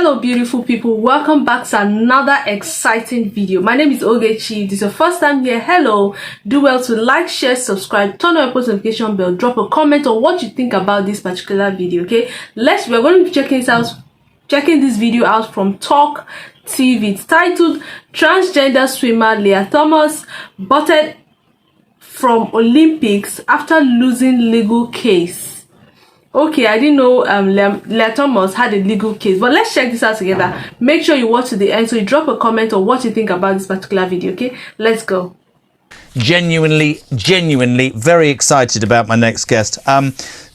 Hello beautiful people, welcome back to another exciting video. My name is Ogechi. If this is your first time here, hello. Do well to like, share, subscribe, turn on your post notification bell, drop a comment on what you think about this particular video. Okay, we're going to be checking this video out from Talk TV. It's titled Transgender Swimmer Leah Thomas Butted from Olympics After Losing Legal Case. Okay, I didn't know Leah Thomas had a legal case, but let's check this out together. Make sure you watch to the end, so you drop a comment on what you think about this particular video. Okay, let's go. Genuinely very excited about my next guest.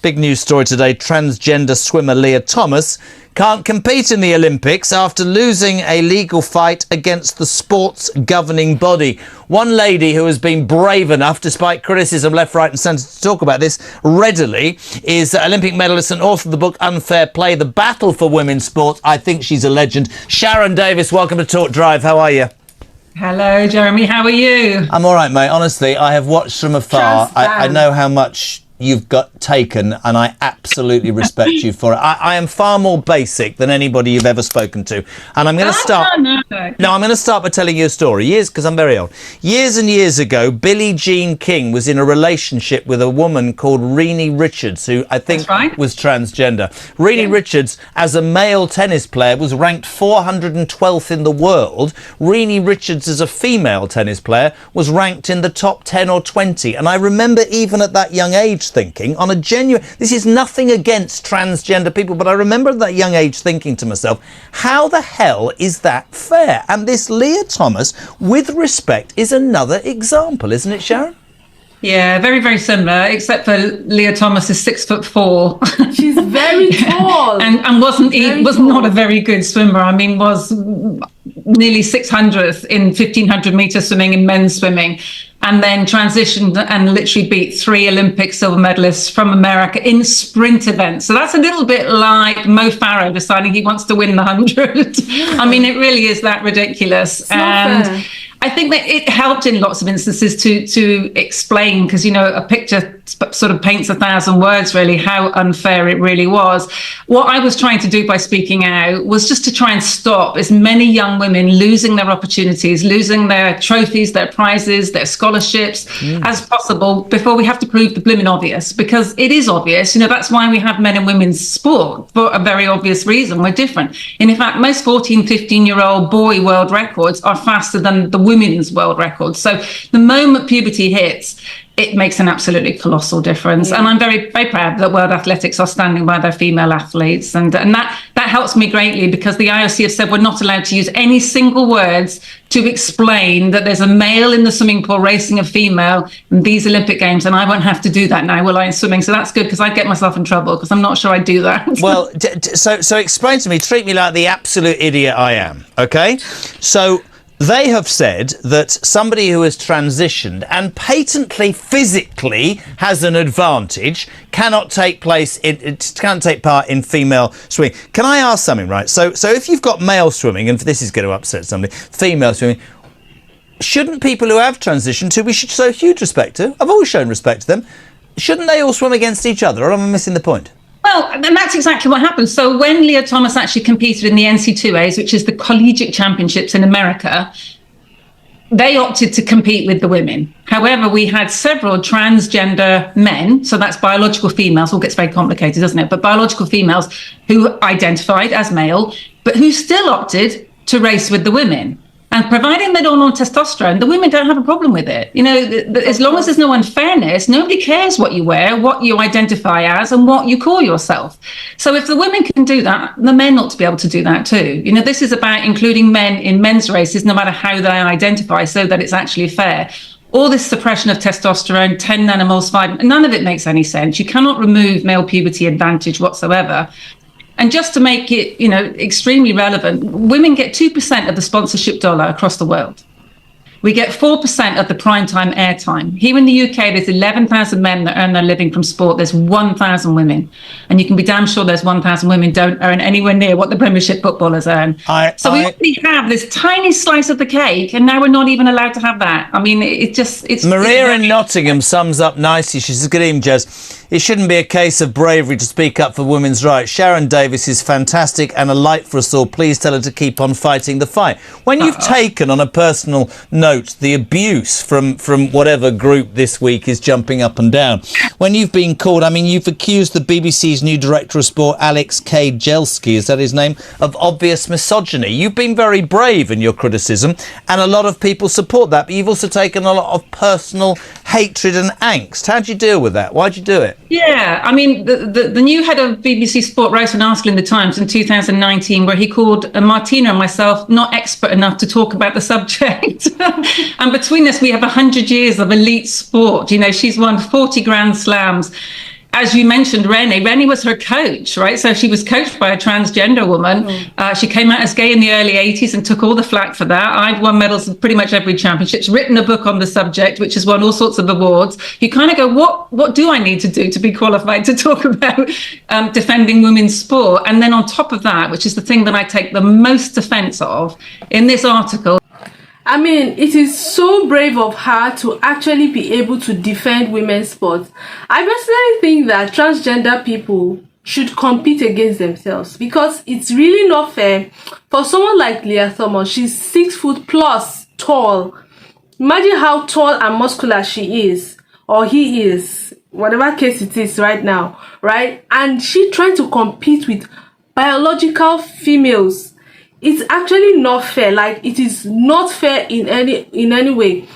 Big news story today. Transgender swimmer Leah Thomas can't compete in the Olympics after losing a legal fight against the sport's governing body. One lady who has been brave enough, despite criticism left, right and centre, to talk about this readily is Olympic medalist and author of the book Unfair Play, The Battle for Women's Sport. I think she's a legend. Sharon Davis, welcome to Talk Drive. How are you? Hello, Jeremy. How are you? I'm all right, mate. Honestly, I have watched from afar. I know how much you've got taken, and I absolutely respect you for it. I am far more basic than anybody you've ever spoken to, and I'm going to start. I'm going to start by telling you a story. Because I'm very old. Years and years ago, Billie Jean King was in a relationship with a woman called Renee Richards, who I think was transgender. Renee Richards, as a male tennis player, was ranked 412th in the world. Renee Richards, as a female tennis player, was ranked in the top 10 or 20. And I remember, even at that young age, thinking on a genuine, this is nothing against transgender people, but I remember at that young age thinking to myself, how the hell is that fair? And this Leah Thomas, with respect, is another example, isn't it, Sharon? Yeah, very, very similar, except for Leah Thomas is 6'4". She's very tall. and was not a very good swimmer. I mean, was nearly 600th in 1500 meter swimming in men's swimming, and then transitioned and literally beat 3 Olympic silver medalists from America in sprint events. So that's a little bit like Mo Farah deciding he wants to win the 100. I mean, it really is that ridiculous. And I think that it helped in lots of instances to explain, because, you know, a picture sort of paints 1,000 words, really, how unfair it really was. What I was trying to do by speaking out was just to try and stop as many young women losing their opportunities, losing their trophies, their prizes, their scholarships as possible before we have to prove the blooming obvious, because it is obvious. You know, that's why we have men and women's sport, for a very obvious reason. We're different. And in fact, most 14, 15-year-old boy world records are faster than the women's world records. So the moment puberty hits, it makes an absolutely colossal difference. And I'm very, very proud that World Athletics are standing by their female athletes. And that helps me greatly, because the IOC have said we're not allowed to use any single words to explain that there's a male in the swimming pool racing a female in these Olympic Games. And I won't have to do that now, will I, in swimming? So that's good, because I get myself in trouble, because I'm not sure I do that. Well, so explain to me, treat me like the absolute idiot I am, okay? So they have said that somebody who has transitioned and patently physically has an advantage cannot take part in female swimming. Can I ask something, right? So if you've got male swimming, and this is going to upset somebody, female swimming, shouldn't people who have transitioned, who we should show huge respect to, I've always shown respect to them, shouldn't they all swim against each other? Or am I missing the point? Well, and that's exactly what happened. So when Leah Thomas actually competed in the NC2As, which is the collegiate championships in America, they opted to compete with the women. However, we had several transgender men, so that's biological females, all gets very complicated, doesn't it? But biological females who identified as male, but who still opted to race with the women. And providing they're all on testosterone, the women don't have a problem with it. You know, as long as there's no unfairness, nobody cares what you wear, what you identify as, and what you call yourself. So if the women can do that, the men ought to be able to do that too. You know, this is about including men in men's races, no matter how they identify, so that it's actually fair. All this suppression of testosterone, 10 nanomoles, 5, none of it makes any sense. You cannot remove male puberty advantage whatsoever. And just to make it, you know, extremely relevant, women get 2% of the sponsorship dollar across the world. We get 4% of the primetime airtime. Here in the UK, there's 11,000 men that earn their living from sport. There's 1,000 women. And you can be damn sure those 1,000 women don't earn anywhere near what the Premiership footballers earn. So we only have this tiny slice of the cake, and now we're not even allowed to have that. I mean, it's... Maria in Nottingham sums up nicely. She says, good evening, Jez. It shouldn't be a case of bravery to speak up for women's rights. Sharon Davis is fantastic and a light for us all. Please tell her to keep on fighting the fight. When you've taken, on a personal note, the abuse from whatever group this week is jumping up and down, when you've been called, I mean, you've accused the BBC's new director of sport, Alex K. Jelski, is that his name, of obvious misogyny. You've been very brave in your criticism, and a lot of people support that, but you've also taken a lot of personal hatred and angst. How'd you deal with that? Why'd you do it? Yeah, I mean, the new head of BBC Sport wrote an article in the Times in 2019 where he called Martina and myself not expert enough to talk about the subject. And between us, we have 100 years of elite sport. You know, she's won 40 Grand Slams. As you mentioned, Rennie was her coach, right? So she was coached by a transgender woman. She came out as gay in the early 80s and took all the flack for that. I've won medals in pretty much every championships, written a book on the subject, which has won all sorts of awards. You kind of go, what do I need to do to be qualified to talk about defending women's sport? And then on top of that, which is the thing that I take the most offense of in this article, I mean, it is so brave of her to actually be able to defend women's sports. I personally think that transgender people should compete against themselves, because it's really not fair for someone like Leah Thomas. She's 6 foot plus tall. Imagine how tall and muscular she is, or he is, whatever case it is right now, right? And she trying to compete with biological females. It's actually not fair. Like, it is not fair in any way.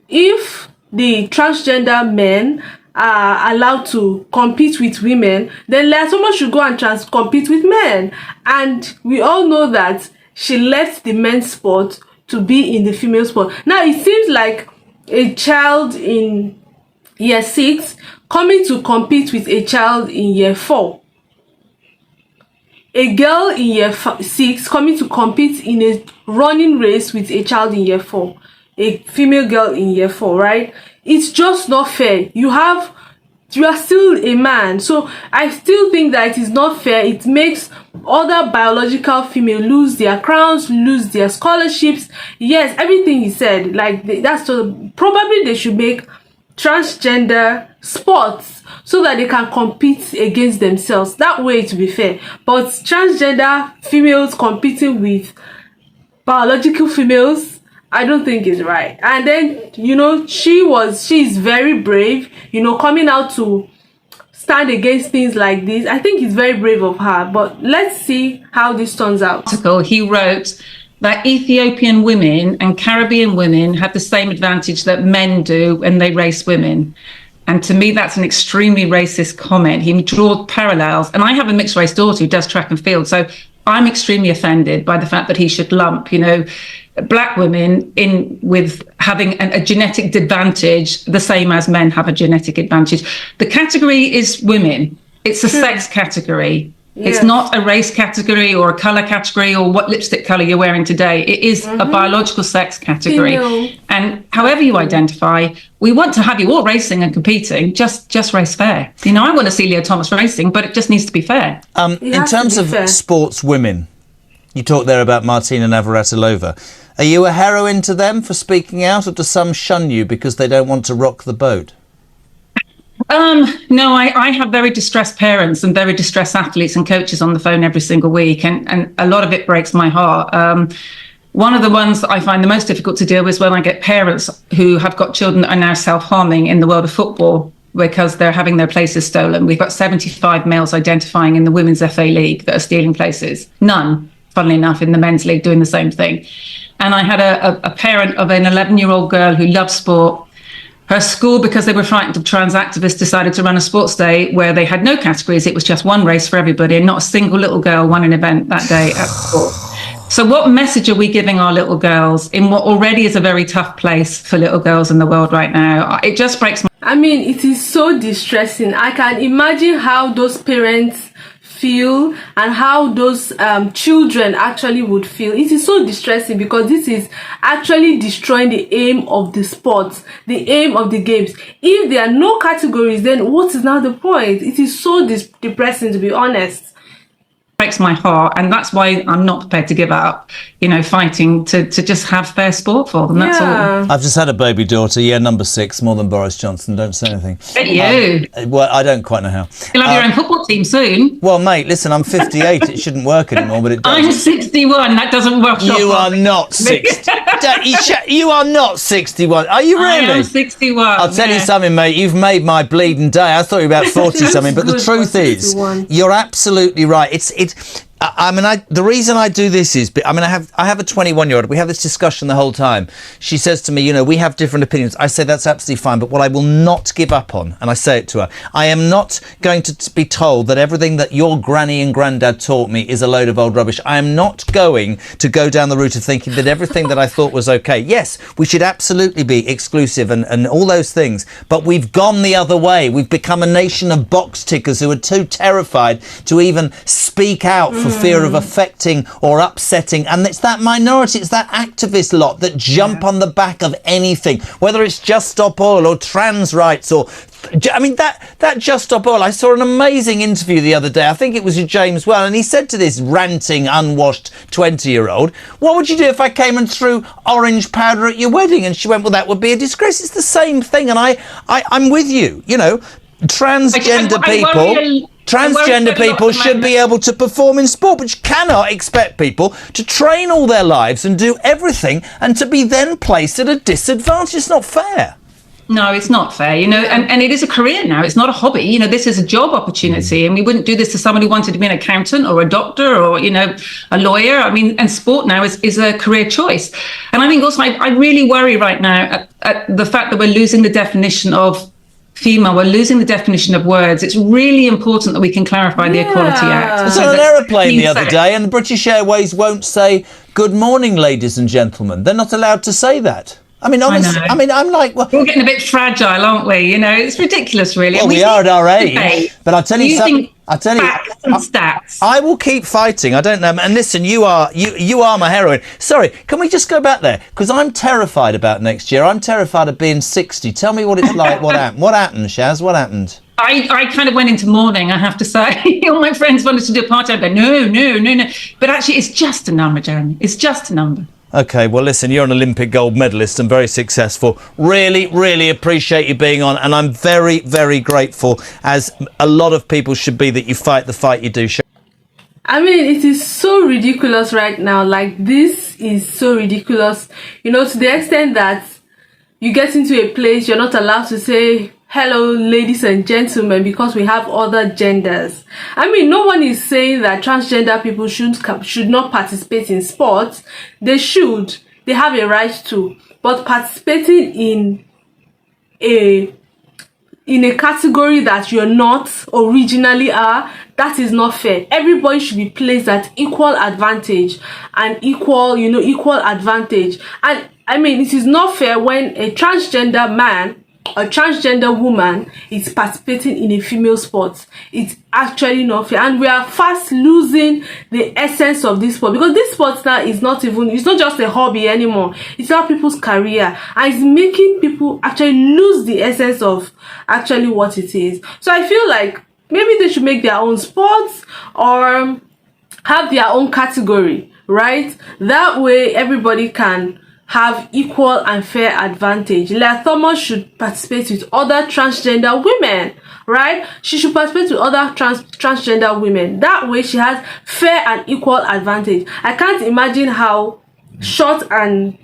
If the transgender men are allowed to compete with women, then Leah Thomas should go and compete with men. And we all know that she left the men's sport to be in the female sport. Now, it seems like a child in year 6 coming to compete with a child in year 4. A girl in year 6 coming to compete in a running race with a child in year 4, a female girl in year 4, right? It's just not fair. You are still a man, so I still think that it is not fair. It makes other biological female lose their crowns, lose their scholarships. Yes, everything he said, like that's probably they should make transgender sports so that they can compete against themselves. That way to be fair. But transgender females competing with biological females, I don't think is right. And then, you know, she's very brave, you know, coming out to stand against things like this. I think it's very brave of her, but let's see how this turns out. He wrote that Ethiopian women and Caribbean women have the same advantage that men do when they race women. And to me, that's an extremely racist comment. He draws parallels. And I have a mixed race daughter who does track and field. So I'm extremely offended by the fact that he should lump, you know, black women in with having a genetic advantage the same as men have a genetic advantage. The category is women. It's a sex category. Yes. It's not a race category or a colour category or what lipstick colour you're wearing today. It is a biological sex category. And however you identify, we want to have you all racing and competing. Just race fair. You know, I want to see Leah Thomas racing, but it just needs to be fair. In terms of sports women, you talked there about Martina Navratilova. Are you a heroine to them for speaking out, or do some shun you because they don't want to rock the boat? No, I have very distressed parents and very distressed athletes and coaches on the phone every single week, and a lot of it breaks my heart. One of the ones that I find the most difficult to deal with is when I get parents who have got children that are now self-harming in the world of football because they're having their places stolen. We've got 75 males identifying in the Women's FA League that are stealing places. None, funnily enough, in the men's league doing the same thing. And I had a parent of an 11-year-old girl who loves sport. Her school, because they were frightened of trans activists, decided to run a sports day where they had no categories. It was just one race for everybody, and not a single little girl won an event that day at sport. So what message are we giving our little girls in what already is a very tough place for little girls in the world right now? It just breaks my... I mean, it is so distressing. I can imagine how those parents feel and how those children actually would feel. It is so distressing because this is actually destroying the aim of the sports, the aim of the games. If there are no categories, then what is now the point? It is so depressing, to be honest. Breaks my heart, and that's why I'm not prepared to give up, fighting to just have fair sport for them. That's all. I've just had a baby daughter, number 6, more than Boris Johnson. Don't say anything. You. Well, I don't quite know how. You'll have your own football team soon. Well, mate, listen, I'm 58. It shouldn't work anymore, but it does. I'm 61. That doesn't work. You are not 60. You are not 61. Are you really? I am 61. I'll tell you something, mate. You've made my bleeding day. I thought you were about 40 something, but the truth is, you're absolutely right. The reason I do this is, I have a 21-year-old. We have this discussion the whole time. She says to me, we have different opinions. I say that's absolutely fine, but what I will not give up on, and I say it to her, I am not going to be told that everything that your granny and granddad taught me is a load of old rubbish. I am not going to go down the route of thinking that everything that I thought was okay. Yes, we should absolutely be exclusive and all those things, but we've gone the other way. We've become a nation of box tickers who are too terrified to even speak out for fear of affecting or upsetting, and it's that minority, it's that activist lot that jump on the back of anything, whether it's Just Stop Oil or trans rights or that Just Stop Oil. I saw an amazing interview the other day, I think it was with James Well, and he said to this ranting, unwashed 20-year-old, what would you do if I came and threw orange powder at your wedding? And she went, well, that would be a disgrace. It's the same thing, and I'm with you. Transgender people. Transgender people should be able to perform in sport, but you cannot expect people to train all their lives and do everything and to be then placed at a disadvantage. It's not fair. No, it's not fair, and it is a career now. It's not a hobby. This is a job opportunity, and we wouldn't do this to somebody who wanted to be an accountant or a doctor or, a lawyer. And sport now is a career choice. And I think also I really worry right now at the fact that we're losing the definition of female, we're losing the definition of words. It's really important that we can clarify the Equality Act. I was on an aeroplane the other day and the British Airways won't say good morning, ladies and gentlemen. They're not allowed to say that. Honestly, I'm like... Well, we're getting a bit fragile, aren't we? It's ridiculous, really. Well, we are at our age. But I'll tell you something. Facts and stats. I will keep fighting. I don't know. And listen, you are my heroine. Sorry, can we just go back there? Because I'm terrified about next year. I'm terrified of being 60. Tell me what it's like. What happened? What happened, Shaz? What happened? I kind of went into mourning, I have to say. All my friends wanted to do a party. I'd go, no. But actually, it's just a number, Jeremy. It's just a number. Okay, well, listen, you're an Olympic gold medalist and very successful. Really, really appreciate you being on. And I'm very, very grateful, as a lot of people should be, that you fight the fight you do. It is so ridiculous right now. This is so ridiculous, to the extent that you get into a place, you're not allowed to say, hello, ladies and gentlemen, because we have other genders. No one is saying that transgender people should not participate in sports. They should. They have a right to. But participating in a category that you're not originally are, that is not fair. Everybody should be placed at equal advantage and equal advantage. And it is not fair when a transgender man, a transgender woman is participating in a female sport. It's actually not fair, and we are fast losing the essence of this sport, because this sport now is it's not just a hobby anymore. It's now people's career, and it's making people actually lose the essence of actually what it is. So I feel like maybe they should make their own sports or have their own category, right? That way everybody can have equal and fair advantage. Leah Thomas should participate with other transgender women, right? She should participate with other transgender women. That way she has fair and equal advantage. I can't imagine how short and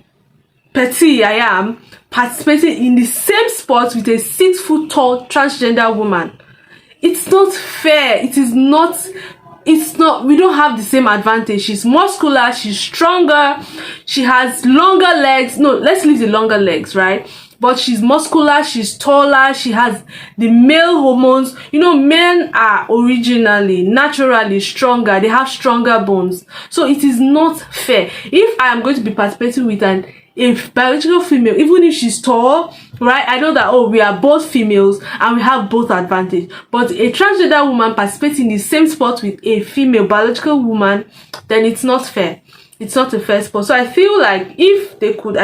petite I am participating in the same sport with a 6 foot tall transgender woman. It's not fair. It's not, we don't have the same advantage. She's muscular, she's stronger, she has longer legs. No, let's leave the longer legs, right? But she's muscular, she's taller, she has the male hormones. Men are originally, naturally stronger. They have stronger bones. So it is not fair. If I am going to be participating with a a biological female, even if she's tall, right? I know that, oh, we are both females and we have both advantage. But a transgender woman participating in the same sport with a female biological woman, then it's not fair. It's not a fair sport. So I feel like if they could,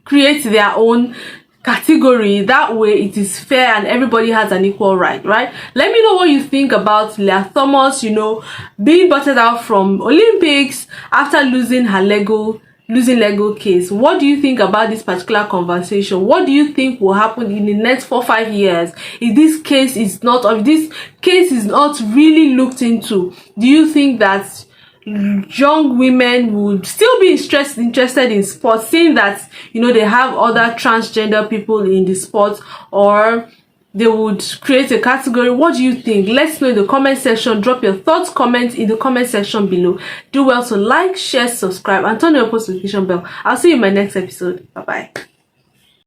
create their own category, that way it is fair and everybody has an equal right. Let me know what you think about Leah Thomas, being voted out from Olympics after losing her Lego case. What do you think about this particular conversation? What do you think will happen in the next 4-5 years if this case is not really looked into? Do you think that young women would still be interested in sports, seeing that they have other transgender people in the sport, or they would create a category? What do you think? Let's know in the comment section. Drop your thoughts, comments in the comment section below. Do well to like, share, subscribe, and turn on your post notification bell. I'll see you in my next episode. Bye bye.